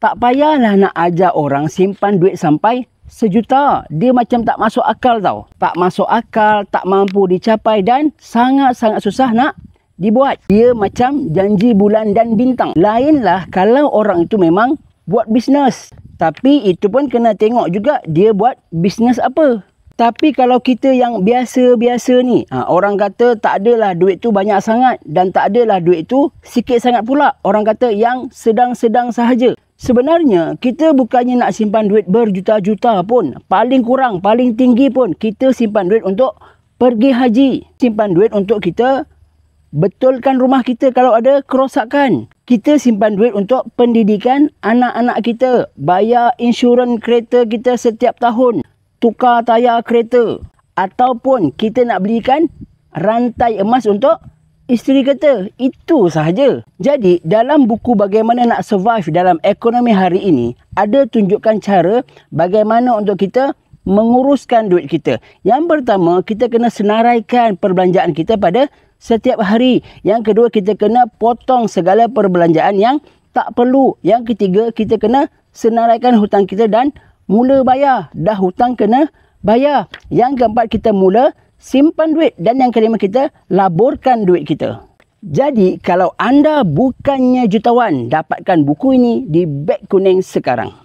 Tak payahlah nak ajar orang simpan duit sampai 1 juta. Dia macam tak masuk akal tau. Tak masuk akal, tak mampu dicapai dan sangat-sangat susah nak dibuat. Dia macam janji bulan dan bintang. Lainlah kalau orang itu memang buat bisnes. Tapi itu pun kena tengok juga dia buat bisnes apa. Tapi kalau kita yang biasa-biasa ni, orang kata tak adalah duit tu banyak sangat dan tak adalah duit tu sikit sangat pula. Orang kata yang sedang-sedang sahaja. Sebenarnya kita bukannya nak simpan duit berjuta-juta pun. Paling kurang, paling tinggi pun kita simpan duit untuk pergi haji. Simpan duit untuk kita betulkan rumah kita kalau ada kerosakan. Kita simpan duit untuk pendidikan anak-anak kita. Bayar insurans kereta kita setiap tahun. Tukar tayar kereta. Ataupun kita nak belikan rantai emas untuk isteri kita. Itu sahaja. Jadi dalam buku Bagaimana Nak Survive Dalam Ekonomi Hari Ini, ada tunjukkan cara bagaimana untuk kita menguruskan duit kita. Yang pertama, kita kena senaraikan perbelanjaan kita pada setiap hari. Yang kedua, kita kena potong segala perbelanjaan yang tak perlu. Yang ketiga, kita kena senaraikan hutang kita dan mula bayar. Dah hutang kena bayar. Yang keempat, kita mula simpan duit. Dan yang kelima, kita laburkan duit kita. Jadi kalau anda bukannya jutawan, dapatkan buku ini di beg kuning sekarang.